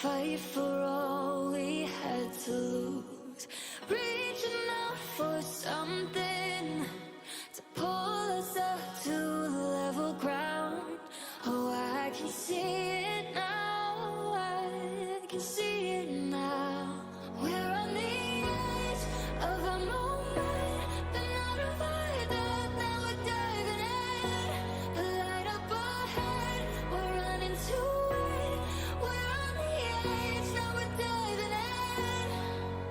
Fight for all we had to lose, reaching out for something to pull us up to level ground. Oh, I can see it now, I can see it now. We're on the edge of a moment, but not a fight that now we're diving in. The light up ahead, we're running to it. We're on the edge, now we're diving in.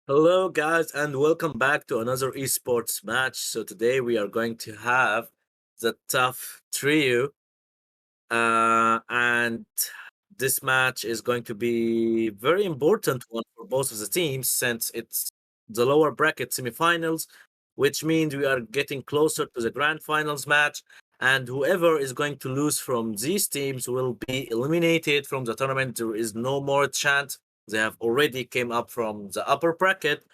Hello, guys, and welcome back to another esports match. So, today we are going to have the tough trio, and this match is going to be very important one for both of the teams since it's the lower bracket semifinals, which means we are getting closer to the grand finals match. And whoever is going to lose from these teams will be eliminated from the tournament. There is no more chance. They have already came up from the upper bracket.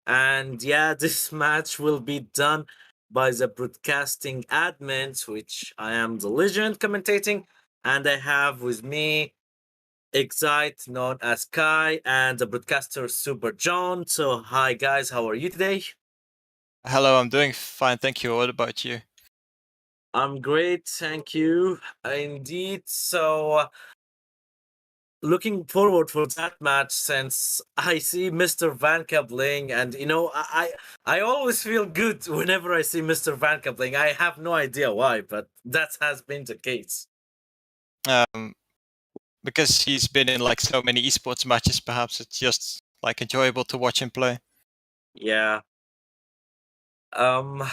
And yeah, this match will be done by the broadcasting admins, which I am the legend commentating, and I have with me Excite, known as Kai, and the broadcaster Super John. So, hi guys, how are you today? Hello, I'm doing fine, thank you. What about you? I'm great, thank you. Indeed. So, looking forward for that match since I see Mr. Vanka playing, and I always feel good whenever I see Mr. Vanka playing. I have no idea why, but that has been the case. Um, because he's been in like so many esports matches, perhaps it's just like enjoyable to watch him play. Yeah. Um.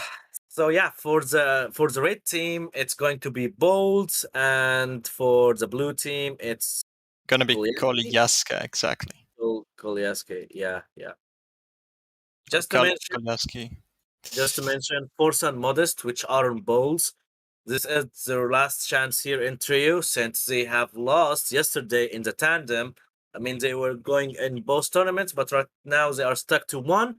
So yeah, for the red team, it's going to be Bold, and for the blue team, it's Gonna be Kolyaski. Kolyaska, exactly. Kolyaski. Yeah, yeah. Or Just to mention, Kolyaski. Force and Modest, which are on bowls. This is their last chance here in trio since they have lost yesterday in the tandem. I mean, they were going in both tournaments, but right now they are stuck to one.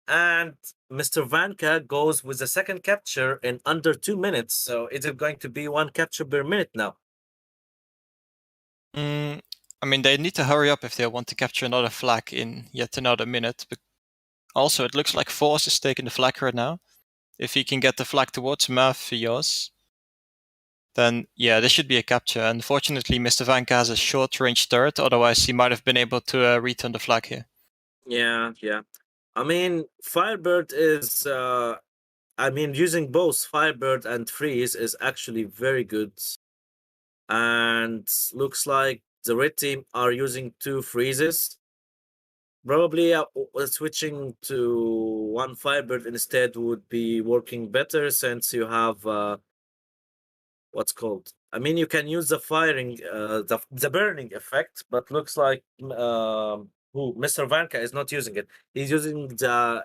And Mr. Vanka goes with the second capture in under 2 minutes. So is it going to be one capture per minute now? Mm, I mean, they need to hurry up if they want to capture another flag in yet another minute. But also, it looks like Force is taking the flag right now. If he can get the flag towards Mafios, then yeah, this should be a capture. Unfortunately, Mr. Vanka has a short range turret, otherwise he might have been able to return the flag here. Yeah, yeah. I mean, Firebird is using both Firebird and Freeze is actually very good. And looks like the red team are using two freezes. Probably switching to one Firebird instead would be working better since you have what's called. I mean, you can use the firing, the burning effect, but looks like who Mr. Vanka is not using it. He's using the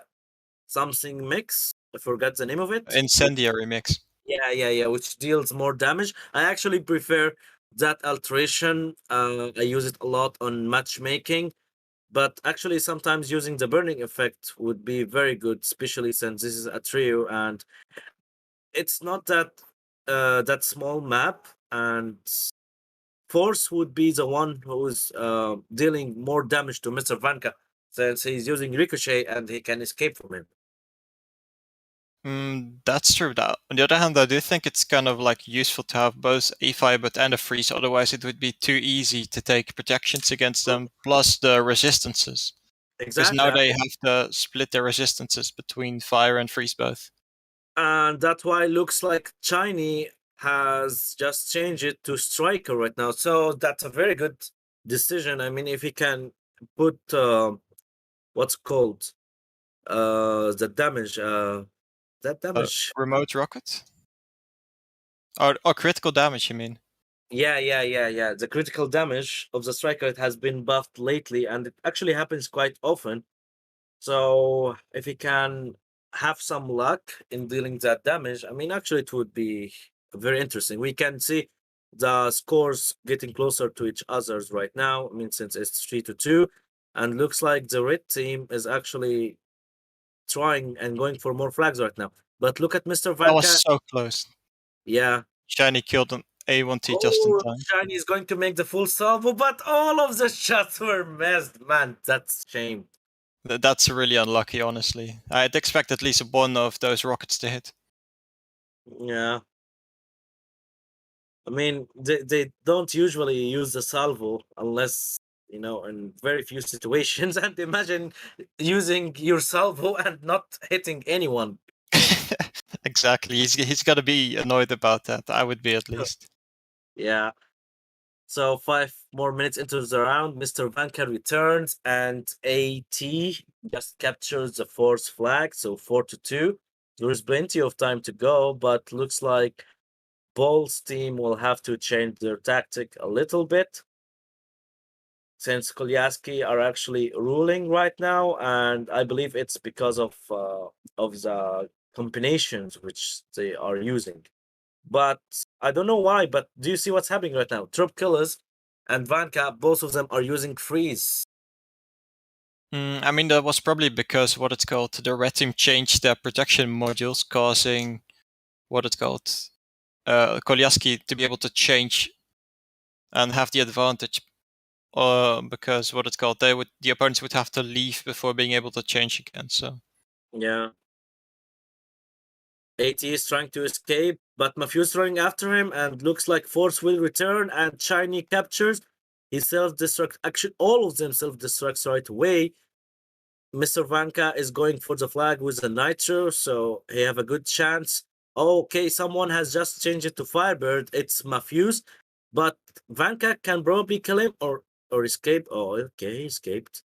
something mix. I forgot the name of it. Incendiary mix. Yeah, yeah, yeah, which deals more damage. I actually prefer that alteration. I use it a lot on matchmaking, but actually sometimes using the burning effect would be very good, especially since this is a trio and it's not that small map, and Force would be the one who's dealing more damage to Mr. Vanka since he's using Ricochet and he can escape from him. That's true. On the other hand, I do think it's kind of like useful to have both a firebot and a freeze. Otherwise, it would be too easy to take protections against them, plus the resistances. Because Exactly. now they have to split their resistances between fire and freeze both. And that's why it looks like Shiny has just changed it to Striker right now. So that's a very good decision. I mean, if he can put what's called the damage, that damage. Remote rocket? Or critical damage, you mean? Yeah, yeah, yeah, yeah. The critical damage of the Striker it has been buffed lately, and it actually happens quite often. So if he can have some luck in dealing that damage, I mean, actually, it would be very interesting. We can see the scores getting closer to each other's right now. I mean, since it's 3-2, and looks like the red team is actually trying and going for more flags right now. But look at Mr. That Vanka. was so close. Yeah. Shiny killed an A1T just in Oh, time. Shiny is going to make the full salvo, but all of the shots were missed. Man, that's shame. That's really unlucky, honestly. I'd expect at least one of those rockets to hit. Yeah. I mean, they don't usually use the salvo unless, in very few situations. And imagine using your salvo and not hitting anyone. Exactly. He's got to be annoyed about that. I would be at least. Yeah. So 5 more minutes into the round, Mr. Vanka returns and AT just captures the force flag. So 4-2. There is plenty of time to go, but looks like Ball's team will have to change their tactic a little bit since Kolyaski are actually ruling right now, and I believe it's because of the combinations which they are using. But I don't know why. But do you see what's happening right now? Troop Killers and Vanka, both of them are using freeze. I mean, that was probably because what it's called, the red team changed their protection modules, causing what it's called, Kolyaski to be able to change and have the advantage. Because what it's called, the opponents would have to leave before being able to change again. So Yeah. AT is trying to escape, but Mafio's running after him, and looks like Force will return, and Shiny captures. He self-destructs. Actually, all of them self-destructs right away. Mr. Vanka is going for the flag with a Nitro, so he have a good chance. Okay, someone has just changed it to Firebird. It's Mafuse, but Vanka can probably kill him or escape. Oh, okay, he escaped.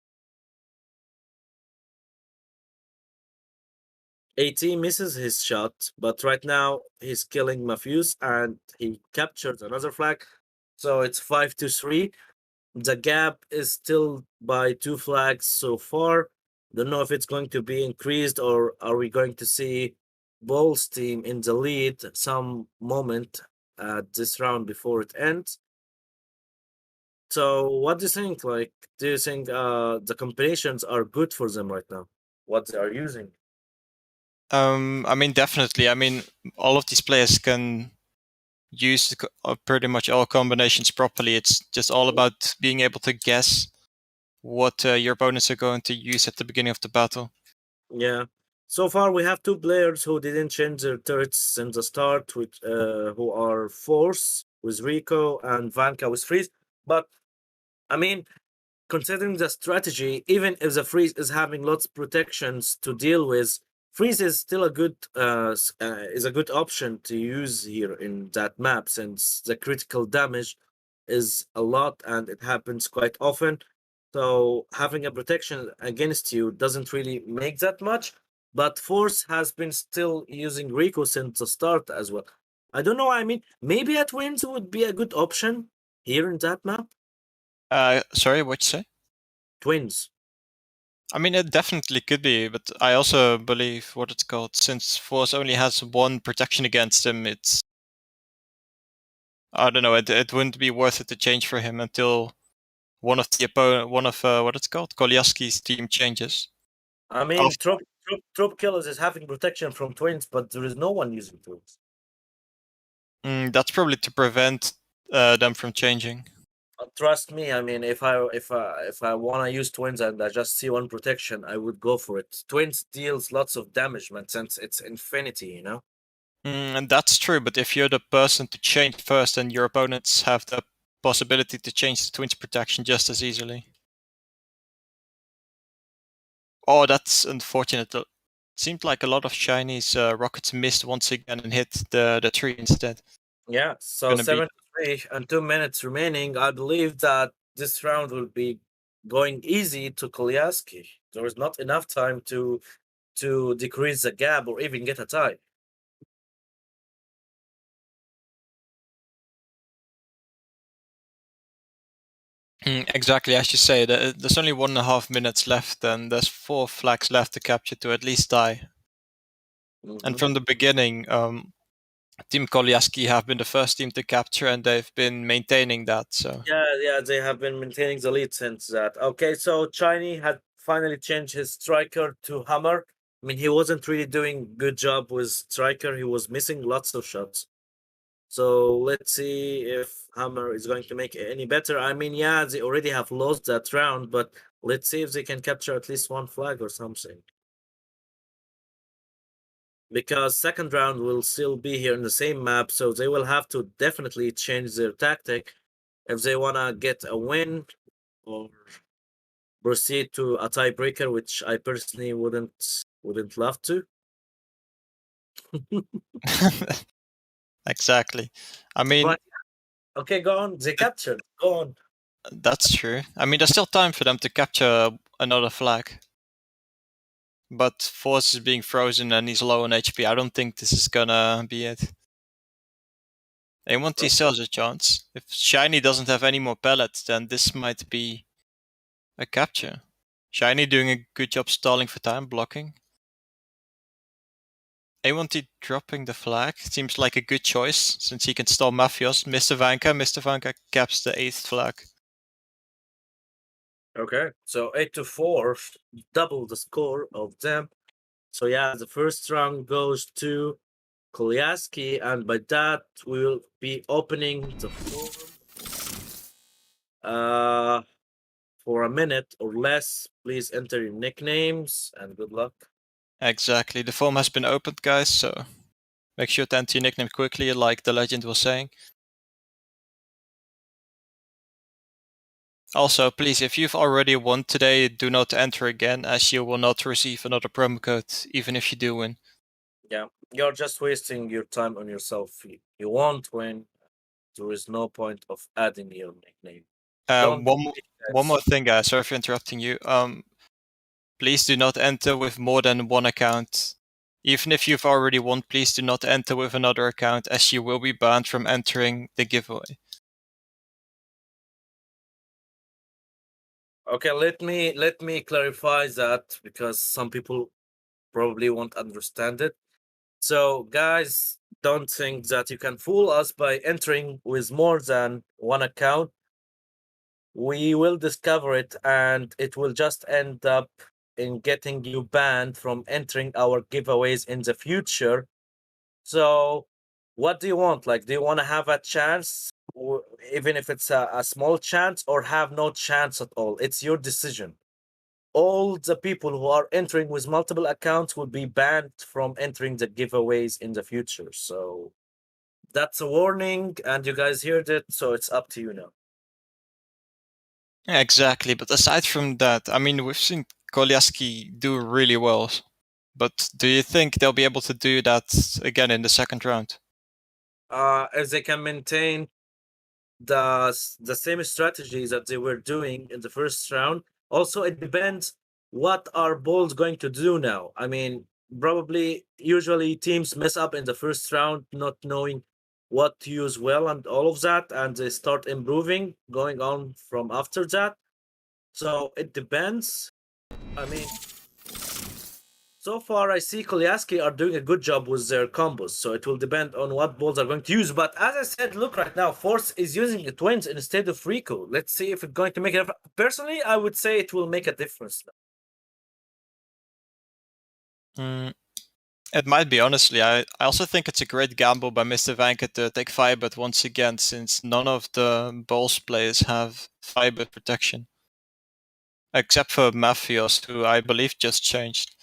AT misses his shot, but right now he's killing Mafuse and he captured another flag. So it's 5-3. The gap is still by 2 flags so far. Don't know if it's going to be increased or are we going to see Ball's team in the lead some moment at this round before it ends. So what do you think? Like, do you think the combinations are good for them right now? What they are using? I mean, definitely. I mean, all of these players can use pretty much all combinations properly. It's just all about being able to guess what your opponents are going to use at the beginning of the battle. Yeah. So far, we have two players who didn't change their turrets since the start, who are Force with Rico and Vanka with Freeze. But I mean, considering the strategy, even if the Freeze is having lots of protections to deal with, Freeze is still is a good option to use here in that map since the critical damage is a lot and it happens quite often. So having a protection against you doesn't really make that much. But Force has been still using Rico since the start as well. I don't know. I mean, maybe at Twins would be a good option here in that map. Sorry, what you say? Twins. I mean, it definitely could be, but I also believe what it's called, since Force only has one protection against him, I don't know, it wouldn't be worth it to change for him until one of what it's called, Kolyaski's team changes. I mean, Trop Killers is having protection from Twins, but there is no one using Twins. That's probably to prevent them from changing. Trust me, I mean, if I want to use Twins and I just see one protection, I would go for it. Twins deals lots of damage, man, since it's infinity, you know. And that's true, but if you're the person to change first, then your opponents have the possibility to change the Twins protection just as easily. Oh, that's unfortunate. It seemed like a lot of Chinese rockets missed once again and hit the tree instead. Yeah, so Gonna be 7-3 and 2 minutes remaining. I believe that this round will be going easy to Kolyaski. There is not enough time to decrease the gap or even get a tie. exactly as you say. There's only 1.5 minutes left, and there's 4 flags left to capture to at least die. And Mhm. from the beginning, Team Kolyaski have been the first team to capture, and they've been maintaining that. So Yeah, they have been maintaining the lead since that. Okay, so Chinese had finally changed his striker to Hammer. I mean, he wasn't really doing good job with striker. He was missing lots of shots. So let's see if Hammer is going to make it any better. I mean, yeah, they already have lost that round, but let's see if they can capture at least one flag or something. Because second round will still be here in the same map, so they will have to definitely change their tactic if they wanna get a win or proceed to a tiebreaker, which I personally wouldn't love to. exactly. I mean, But Okay, go on. They captured. Go on. That's true. I mean, there's still time for them to capture another flag. But Force is being frozen and he's low on HP. I don't think this is gonna be it. A1T still has a chance. If Shiny doesn't have any more pellets, then this might be a capture. Shiny doing a good job stalling for time, blocking. A1T dropping the flag seems like a good choice, since he can stall Mafios. Mr. Vanka caps the 8th flag. Okay, so 8-4, double the score of them. So yeah, the first round goes to Kolyaski, and by that we will be opening the forum for a minute or less. Please enter your nicknames and good luck. Exactly, the form has been opened, guys, so make sure to enter your nickname quickly, like the legend was saying. Also, please, if you've already won today, do not enter again, as you will not receive another promo code, even if you do win. Yeah, you're just wasting your time on yourself. You won't win. There is no point of adding your nickname. Don't One more thing, guys. Sorry for interrupting you. Please do not enter with more than one account. Even if you've already won, please do not enter with another account, as you will be banned from entering the giveaway. Okay, let me clarify that because some people probably won't understand it. So, guys, don't think that you can fool us by entering with more than one account. We will discover it, and it will just end up in getting you banned from entering our giveaways in the future. So, what do you want? Like, do you want to have a chance, even if it's a small chance, or have no chance at all? It's your decision. All the people who are entering with multiple accounts will be banned from entering the giveaways in the future. So, that's a warning, and you guys heard it, so it's up to you now. Yeah, exactly, but aside from that, I mean, we've seen Kolyaski do really well. But do you think they'll be able to do that again in the second round? If they can maintain the same strategies that they were doing in the first round. Also, it depends what are balls going to do now. I mean, probably usually teams mess up in the first round, not knowing what to use well and all of that, and they start improving going on from after that. So it depends. I mean, so far, I see Kolyaski are doing a good job with their combos, so it will depend on what balls are going to use. But as I said, look right now, Force is using the twins instead of Rico. Let's see if it's going to make it. Personally, I would say it will make a difference. It might be, honestly. I also think it's a great gamble by Mr. Vanka to take Firebird once again, since none of the Bulls players have Firebird protection. Except for Mafios, who I believe just changed.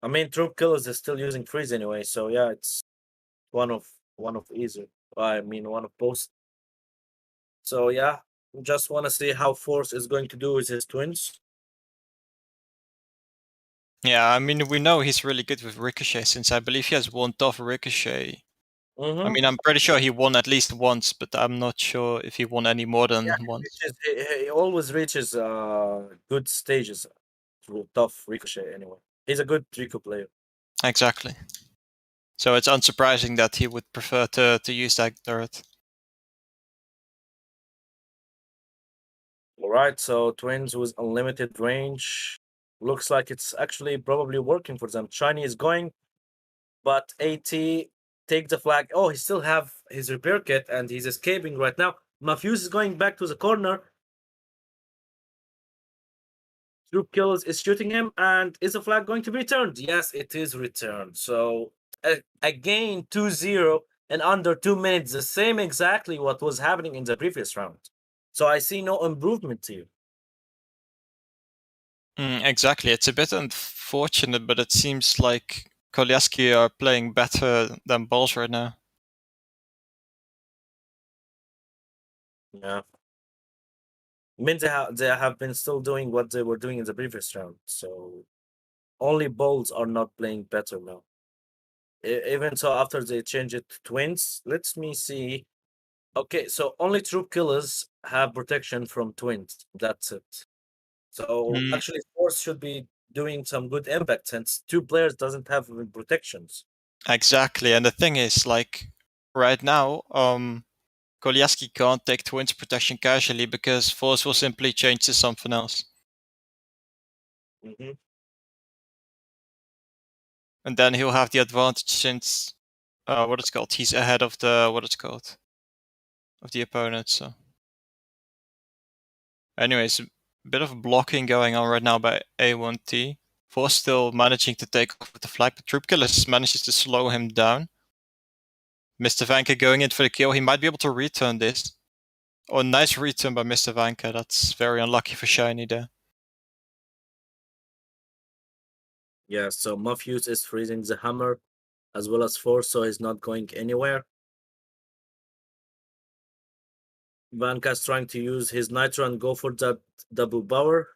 I mean, Troop Killers is still using freeze anyway, so yeah, it's one of either. I mean, one of both. So yeah, just want to see how Force is going to do with his twins. Yeah, I mean, we know he's really good with Ricochet, since I believe he has one TOF Ricochet. I mean, I'm pretty sure he won at least once, but I'm not sure if he won any more than Yeah, once. he always reaches good stages through tough Ricochet anyway. He's a good Rico player. Exactly. So it's unsurprising that he would prefer to use that turret. Alright, so twins with unlimited range. Looks like it's actually probably working for them. Shiny is going, but AT take the flag. Oh, he still have his repair kit and he's escaping right now. Mafuse is going back to the corner. Troop Kills is shooting him, and is the flag going to be returned? Yes, it is returned. So again, 2-0 in under 2 minutes, the same exactly what was happening in the previous round. So I see no improvement here. Exactly. It's a bit unfortunate, but it seems like Kolyaski are playing better than Bulls right now. Yeah. I mean, they have been still doing what they were doing in the previous round. So only Bulls are not playing better now. Even so, after they change it to twins, let me see Okay, so only troop killers have protection from twins. That's it. So Mm, actually, Force should be doing some good impact since two players doesn't have protections. exactly, and the thing is, like, right now, Kolyaski can't take twins protection casually because Force will simply change to something else. Hmm. And then he'll have the advantage since what it's called. He's ahead of the what it's called of the opponent. So, anyways, a bit of blocking going on right now by A1T. Force still managing to take off with the flag, but Troop Killers manages to slow him down. Mr. Vanka going in for the kill. He might be able to return this. Oh, nice return by Mr. Vanka. That's very unlucky for Shiny there. Yeah, so Mafuse is freezing the hammer as well as Force, so he's not going anywhere. Vanka's trying to use his Nitro and go for that double power.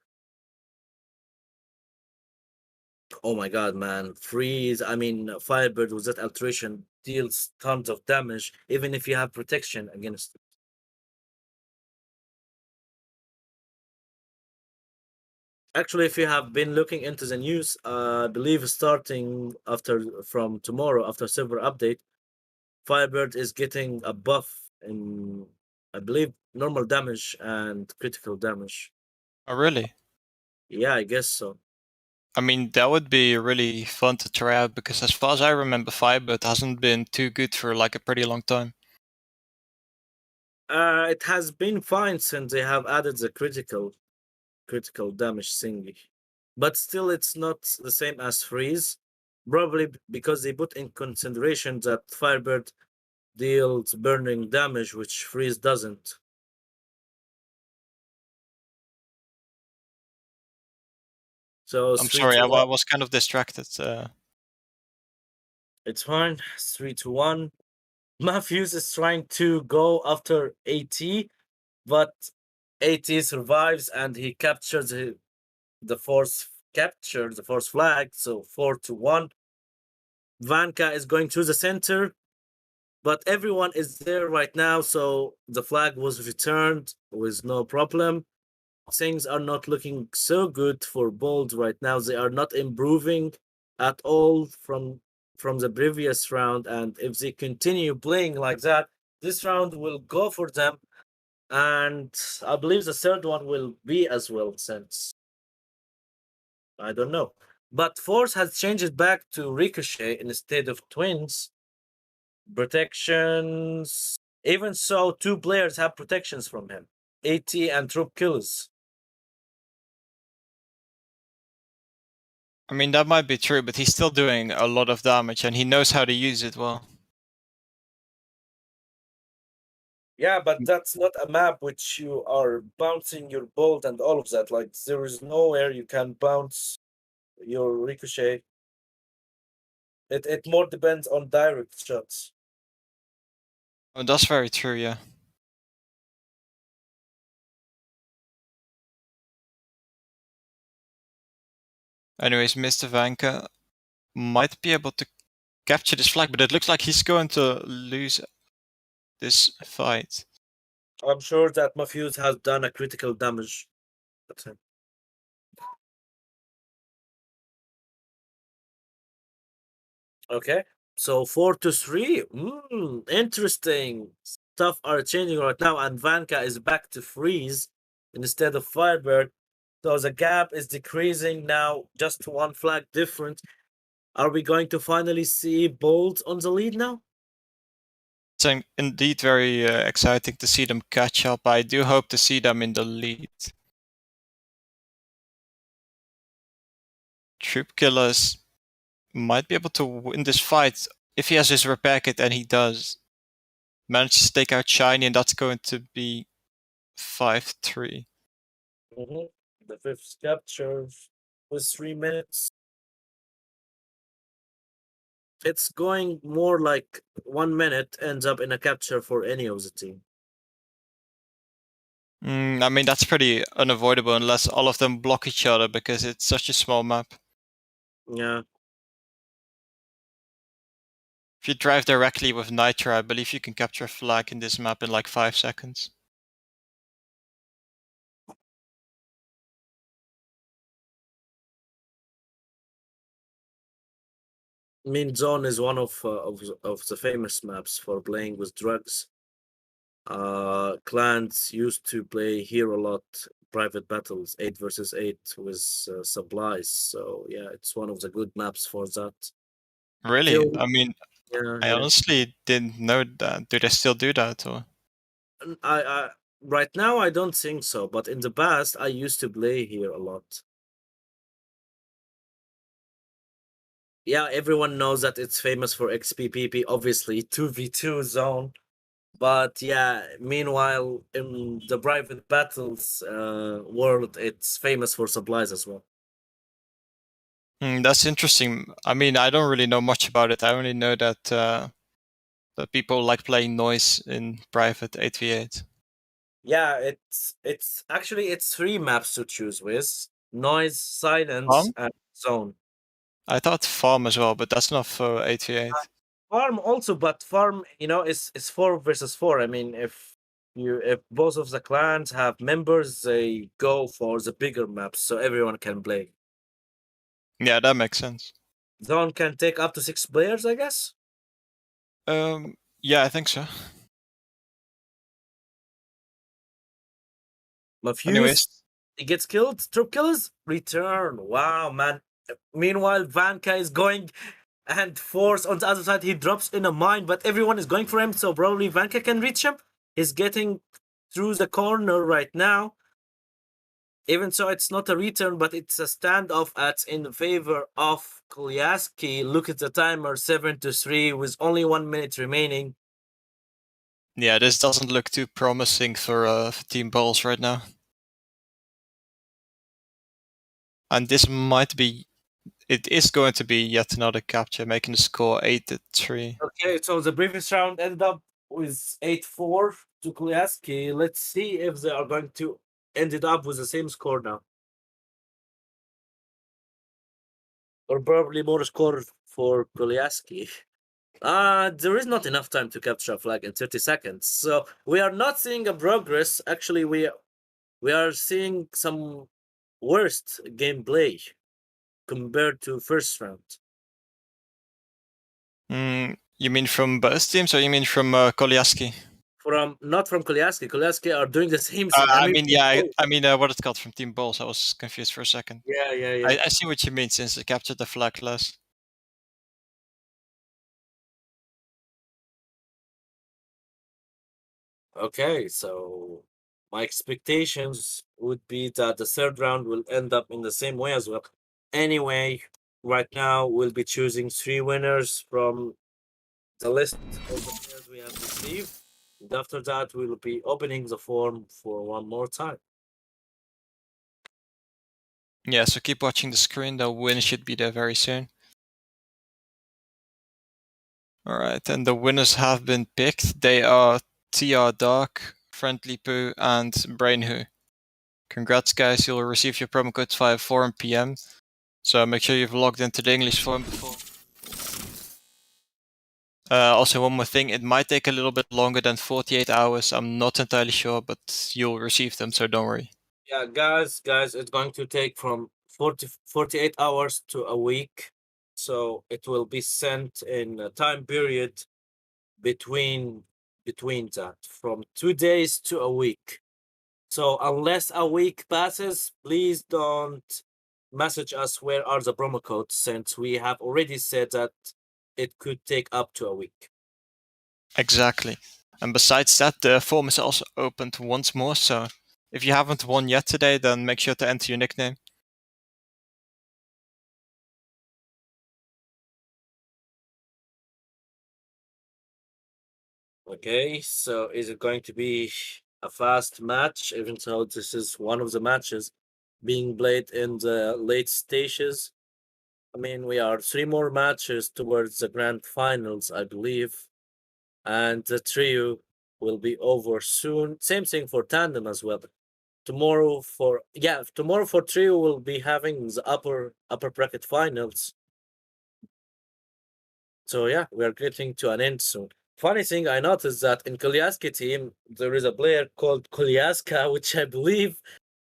Oh my god, man. Freeze. I mean, Firebird with that alteration deals tons of damage, even if you have protection against it. Actually, if you have been looking into the news, I believe starting from tomorrow, after server update, Firebird is getting a buff in, I believe, normal damage and critical damage. Oh, really? Yeah, I guess so. I mean, that would be really fun to try out because, as far as I remember, Firebird hasn't been too good for like a pretty long time. It has been fine since they have added the critical damage thingy, but still, it's not the same as freeze. Probably because they put in consideration that Firebird deals burning damage, which freeze doesn't. So it's I'm three sorry, to I one. was kind of distracted. It's fine. It's 3-1. Matthews is trying to go after AT, but AT survives and he captures the force flag. So 4-1. Vanka is going through the center, but everyone is there right now, so the flag was returned with no problem. Things are not looking so good for Bold right now. They are not improving at all from the previous round, and if they continue playing like that, this round will go for them. And I believe the third one will be as well, since I don't know. But Force has changed it back to Ricochet instead of Twins. Protections. Even so, two players have protections from him, AT and Troop Killers. I mean, that might be true, but he's still doing a lot of damage and he knows how to use it well. Yeah, but that's not a map which you are bouncing your bolt and all of that. Like, there is nowhere you can bounce your Ricochet. It more depends on direct shots. Oh, that's very true, yeah. Anyways, Mr. Vanka might be able to capture this flag, but it looks like he's going to lose this fight. I'm sure that Mafuse has done a critical damage. That's it. Okay, so 4-3. Interesting. Stuff are changing right now, and Vanka is back to freeze instead of Firebird. So the gap is decreasing now, just one flag different. Are we going to finally see Bolt on the lead now? It's indeed very exciting to see them catch up. I do hope to see them in the lead. Troop Killers might be able to win this fight if he has his repair kit, and he does. Manages to take out Shiny, and that's going to be 5-3. Mm-hmm. The fifth capture was 3 minutes. It's going more like 1 minute ends up in a capture for any of the team. I mean, that's pretty unavoidable unless all of them block each other because it's such a small map. Yeah. If you drive directly with Nitro, I believe you can capture a flag in this map in like 5 seconds. I mean, Zone is one of the famous maps for playing with drugs. Clans used to play here a lot, private battles, 8 versus 8 with supplies. So yeah, it's one of the good maps for that. Really? Till I mean, yeah, I yeah. honestly didn't know that. Do they still do that? Or I right now I don't think so, but in the past I used to play here a lot. Yeah, everyone knows that it's famous for XPPP, obviously 2v2 zone. But yeah, meanwhile, in the private battles world, it's famous for supplies as well. That's interesting. I mean, I don't really know much about it. I only know that people like playing noise in private 8v8. Yeah, it's actually it's 3 maps to choose with: noise, silence, Farm? and zone. I thought farm as well, but that's not for 8v8. Farm also, but farm, is 4 versus 4. I mean, if both of the clans have members, they go for the bigger maps so everyone can play. Yeah, that makes sense. Zone can take up to 6 players, I guess. Yeah, I think so. Mafuse, Anyways, he gets killed. Troop killers return. Wow, man. Meanwhile, Vanka is going and Force on the other side. He drops in a mine, but everyone is going for him, so probably Vanka can reach him. He's getting through the corner right now. Even so, it's not a return, but it's a standoff at in favor of Kolyaski. Look at the timer, 7-3, with only 1 minute remaining. yeah, this doesn't look too promising for Team Balls right now. And this might be, it is going to be yet another capture, making the score 8-3. Okay, so the previous round ended up with 8-4 to Kolyaski. Let's see if they are going to end it up with the same score now. Or probably more score for Kolyaski. There is not enough time to capture a flag in 30 seconds. So we are not seeing a progress. Actually, we are seeing some worst gameplay compared to first round. You mean from both teams, or you mean from Kolyaski? From not from Kolyaski. Kolyaski are doing the same thing. I mean, What it's called from Team Balls. I was confused for a second. yeah. I see what you mean since they captured the flag less. Okay, so my expectations would be that the third round will end up in the same way as well. Anyway, right now we'll be choosing 3 winners from the list of the players we have received. And after that, we'll be opening the form for one more time. Yeah, so keep watching the screen. The win should be there very soon. Alright, and the winners have been picked. They are TR Dark, Friendly Poo, and Brainwho. Congrats, guys. You'll receive your promo code via 4 PM. So make sure you've logged into the English forum before. Also, one more thing. It might take a little bit longer than 48 hours. I'm not entirely sure, but you'll receive them, so don't worry. Yeah, guys, it's going to take from 48 hours to a week. So it will be sent in a time period between that, from 2 days to a week. So unless a week passes, please don't message us where are the promo codes, since we have already said that it could take up to a week. Exactly. And besides that, the form is also opened once more, so if you haven't won yet today, then make sure to enter your nickname. Okay, so is it going to be a fast match, even though this is one of the matches being played in the late stages? I mean, we are 3 more matches towards the grand finals, I believe, and the trio will be over soon. Same thing for tandem as well. Tomorrow for trio we'll be having the upper bracket finals. So yeah, we are getting to an end soon. Funny thing I noticed that in Kolyaski team there is a player called Kolyaska, which I believe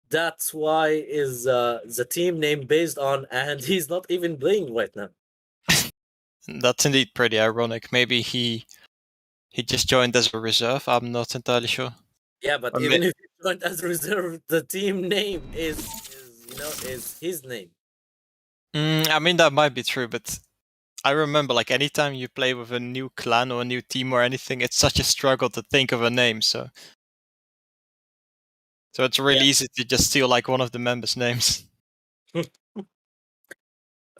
that's why is the team name based on, and he's not even playing right now. That's indeed pretty ironic. Maybe he just joined as a reserve. I'm not entirely sure. Yeah, but Or even if he joined as reserve, the team name is his name. I mean, that might be true, but I remember like anytime you play with a new clan or a new team or anything, it's such a struggle to think of a name. So it's really Yeah. easy to just steal like one of the members' names.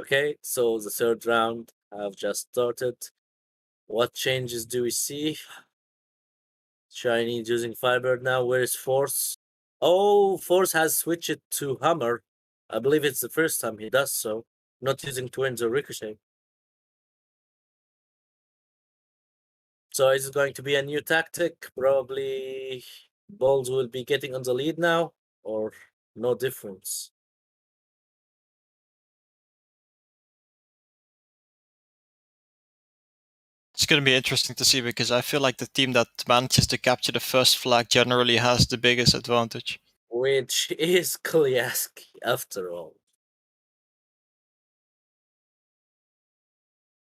Okay, so the third round have just started. What changes do we see? Chinese using Firebird now. Where is Force? Oh, Force has switched it to Hammer. I believe it's the first time he does so. Not using Twins or Ricochet. So is it going to be a new tactic? Probably Balls will be getting on the lead now, or no difference? It's going to be interesting to see because I feel like the team that manages to capture the first flag generally has the biggest advantage. Which is Kolyaski, after all.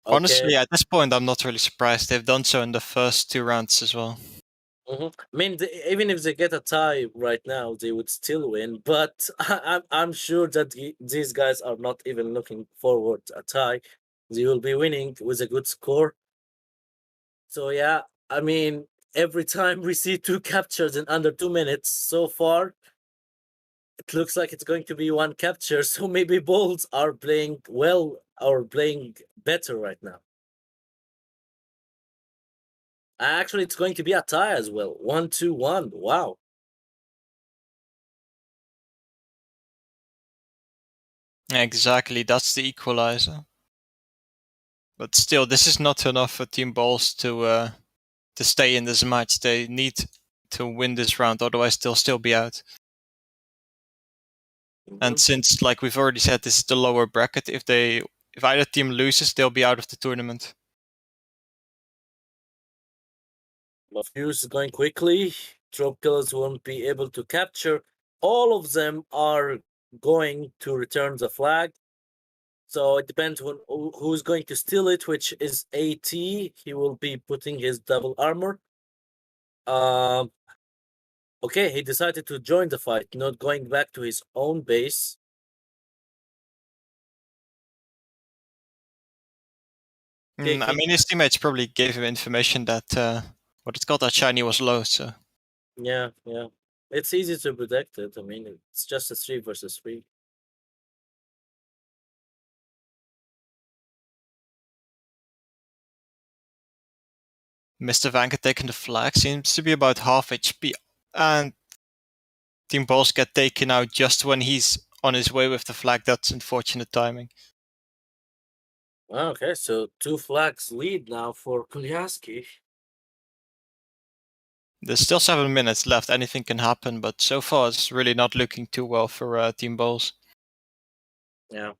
Okay. Honestly, at this point, I'm not really surprised. They've done so in the first two rounds as well. I mean, even if they get a tie right now, they would still win. But I'm sure that these guys are not even looking forward to a tie. They will be winning with a good score. So yeah, I mean, every time we see two captures in under 2 minutes so far, it looks like it's going to be one capture. So maybe Bulls are playing well or playing better right now. Actually, it's going to be a tie as well. 1-2-1. Wow. Exactly, that's the equalizer. But still, this is not enough for Team Balls to stay in this match. They need to win this round, otherwise they'll still be out. And since, like we've already said, this is the lower bracket, if either team loses, they'll be out of the tournament. Fuse is going quickly. Trope killers won't be able to capture. All of them are going to return the flag. So it depends on who's going to steal it, which is AT. He will be putting his double armor. Um. Okay, he decided to join the fight, not going back to his own base. I mean, his teammates probably gave him information that what it's called, that shiny was low. So Yeah, it's easy to predict it. I mean, it's just a 3 versus 3. Mr. Vanka taking the flag seems to be about half HP, and Team Balls get taken out just when he's on his way with the flag. That's unfortunate timing. Okay, so 2 flags lead now for Kolyaski. There's still 7 minutes left. Anything can happen, but so far it's really not looking too well for Team Balls. Yeah.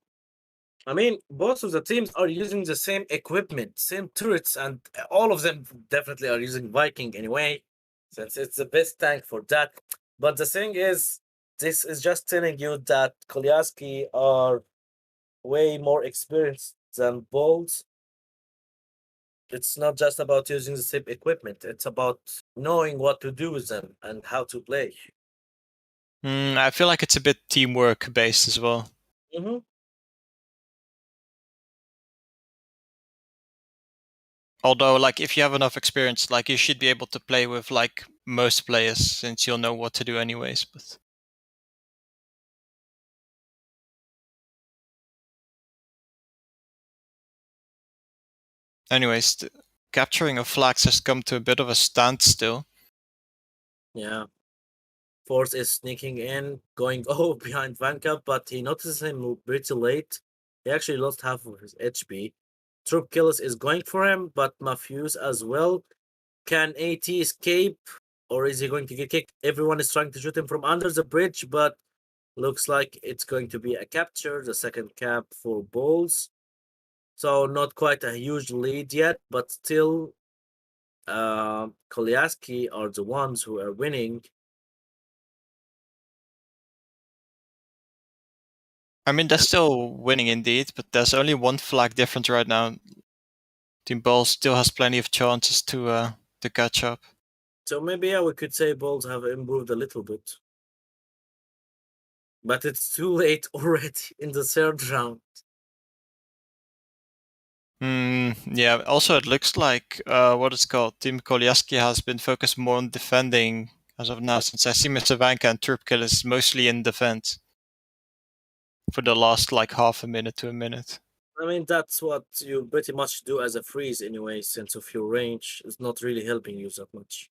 I mean, both of the teams are using the same equipment, same turrets, and all of them definitely are using Viking anyway, since it's the best tank for that. But the thing is, this is just telling you that Kolyaski are way more experienced than Bolts. It's not just about using the same equipment, it's about knowing what to do with them and how to play. I feel like it's a bit teamwork based as well. Mm-hmm. Although, like, if you have enough experience, like, you should be able to play with, like, most players, since you'll know what to do anyways, but... Anyways, capturing of flags has come to a bit of a standstill. Yeah. Force is sneaking in, going behind Vanka, but he notices him pretty late. He actually lost half of his HP. Troop Killers is going for him, but Mafuse as well. Can AT escape, or is he going to get kicked? Everyone is trying to shoot him from under the bridge, but looks like it's going to be a capture, the second cap for Balls. So not quite a huge lead yet, but still, Kolyaski are the ones who are winning. I mean, they're still winning indeed, but there's only one flag difference right now. Team Ball still has plenty of chances to catch up. So maybe we could say Bulls have improved a little bit. But it's too late already in the third round. Yeah, also it looks like what it's called, Team Kolyaski has been focused more on defending as of now, since I see Mr. Vanka and Trupkill is mostly in defense for the last like half a minute to a minute. I mean, that's what you pretty much do as a freeze anyway, since of your range is not really helping you that much.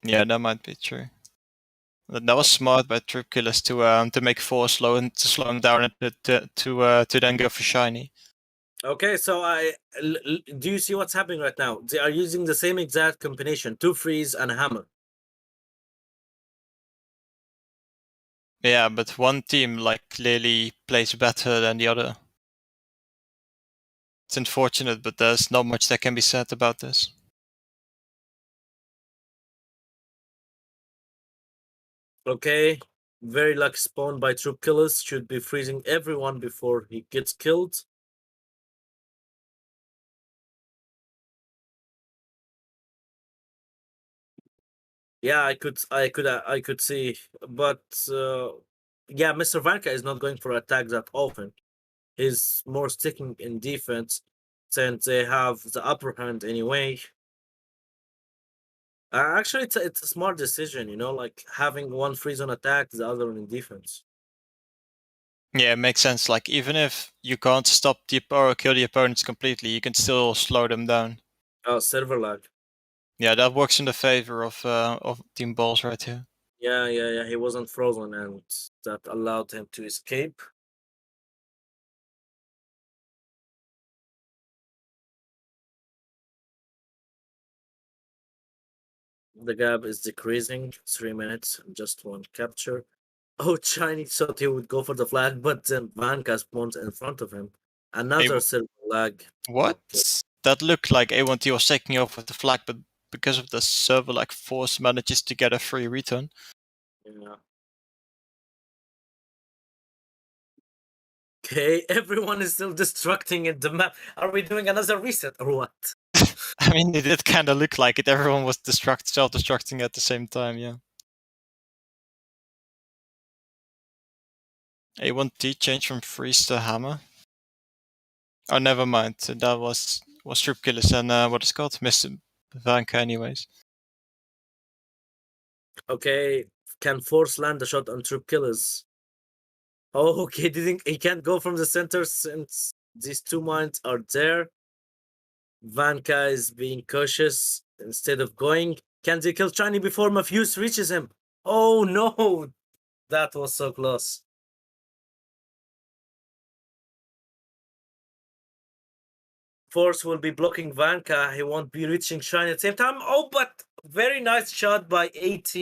Yeah, that might be true. That was smart by Trupkillers to make 4 slow and to slow him down and to then go for shiny. Okay, so do you see what's happening right now? They are using the same exact combination: 2 freeze and a hammer. Yeah, but one team like clearly plays better than the other. It's unfortunate, but there's not much that can be said about this. Okay, very lucky spawn by troop killers, should be freezing everyone before he gets killed. Yeah, I could see, but yeah, Mr. Vanka is not going for attack that often. He's more sticking in defense since they have the upper hand anyway. Actually, it's a smart decision, you know, like having one freeze on attack, the other one in defense. Yeah, it makes sense. Like even if you can't stop or kill the opponents completely, you can still slow them down. Oh, server lag. Yeah, that works in the favor of Team Balls right here. Yeah. He wasn't frozen, and that allowed him to escape. The gap is decreasing. 3 minutes, just one capture. Oh, Chinese thought he would go for the flag, but then Vanka spawns in front of him. Another silver lag. What? Okay. That looked like A1T was taking over the flag, but because of the server, like Force manages to get a free return. Yeah. Okay, everyone is still destructing in the map. Are we doing another reset or what? I mean, it did kind of look like it. Everyone was self-destructing at the same time, yeah. A1T changed from freeze to hammer. Oh, never mind. That was Troop Killers and what is called? Mr. Vanka anyways. Okay, can Force land a shot on troop killers? Oh, okay, didn't he can't go from the center since these 2 mines are there. Vanka is being cautious instead of going. Can they kill Shiny before Mafuse reaches him? Oh no! That was so close. Force will be blocking Vanka. He won't be reaching Shiny at the same time. Oh, but very nice shot by AT.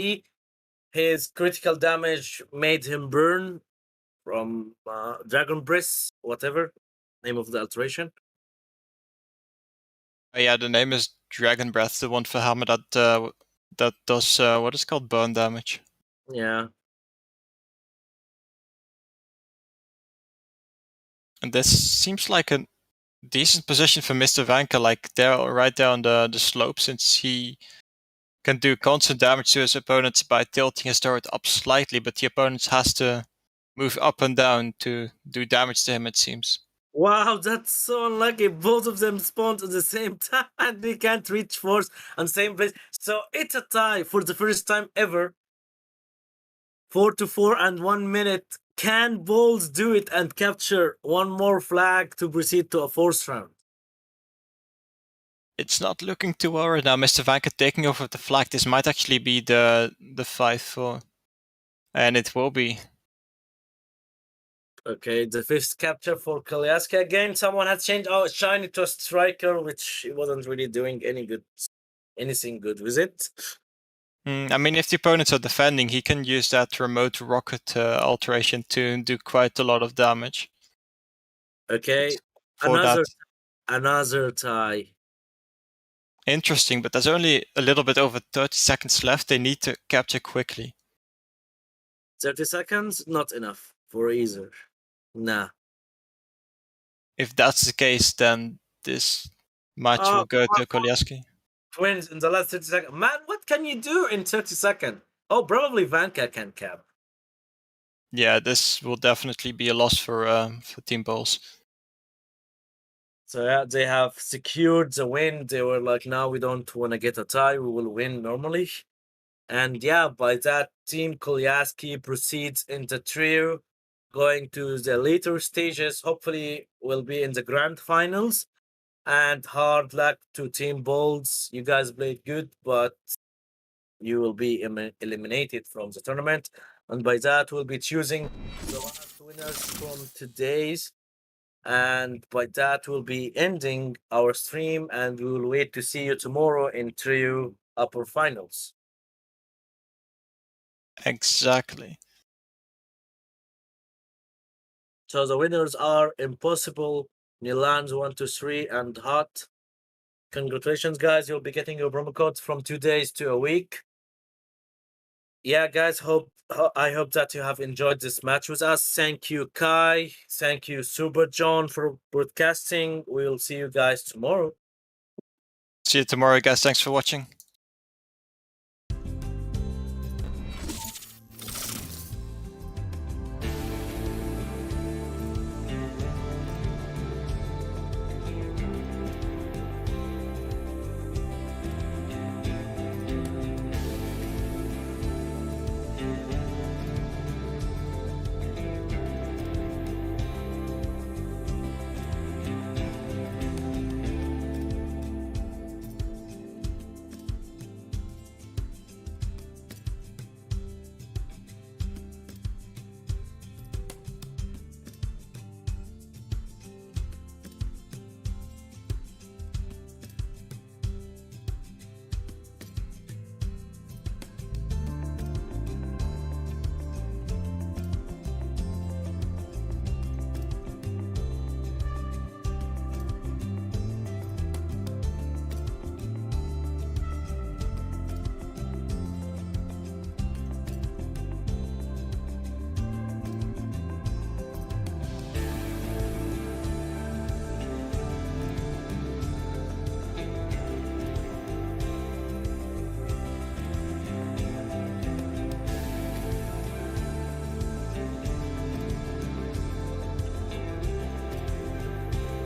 His critical damage made him burn from Dragon Breath, whatever name of the alteration. Oh, yeah, the name is Dragon Breath, the one for hammer that does what is called burn damage. Yeah. And this seems like a decent position for Mr. Vanka, like right there on the slope, since he can do constant damage to his opponents by tilting his turret up slightly, but the opponent has to move up and down to do damage to him, it seems. Wow, that's so unlucky. Both of them spawned at the same time and they can't reach Force on the same place. So it's a tie for the first time ever. 4-4 and 1 minute. Can Bulls do it and capture one more flag to proceed to a fourth round? It's not looking too well right now. Mr. Vanka taking over the flag. This might actually be the 5-4. And it will be. Okay, the fifth capture for Kolyaski again. Someone has changed Shiny to a striker, which he wasn't really doing anything good with it. I mean, if the opponents are defending, he can use that remote rocket alteration to do quite a lot of damage. Okay, for that. Another tie. Interesting, but there's only a little bit over 30 seconds left. They need to capture quickly. 30 seconds, not enough for either. Nah. If that's the case, then this match will go to Kolyaski. Twins in the last 30 seconds. Man, what can you do in 30 seconds? Oh, probably Vanka can cap. Yeah, this will definitely be a loss for Team Bulls. So yeah, they have secured the win. They were like, now we don't want to get a tie. We will win normally. And yeah, by that, Team Kolyaski proceeds in the trio, going to the later stages. Hopefully, will be in the grand finals. And hard luck to Team Bulls. You guys played good, but you will be eliminated from the tournament. And by that, we'll be choosing the last winners from today's. And by that, we'll be ending our stream. And we will wait to see you tomorrow in trio upper finals. Exactly. So the winners are Impossible, Milan's 123, and Hot. Congratulations, guys. You'll be getting your promo codes from 2 days to a week. Yeah, guys, I hope that you have enjoyed this match with us. Thank you, Kai. Thank you, Super John, for broadcasting. We'll see you guys tomorrow. See you tomorrow, guys. Thanks for watching.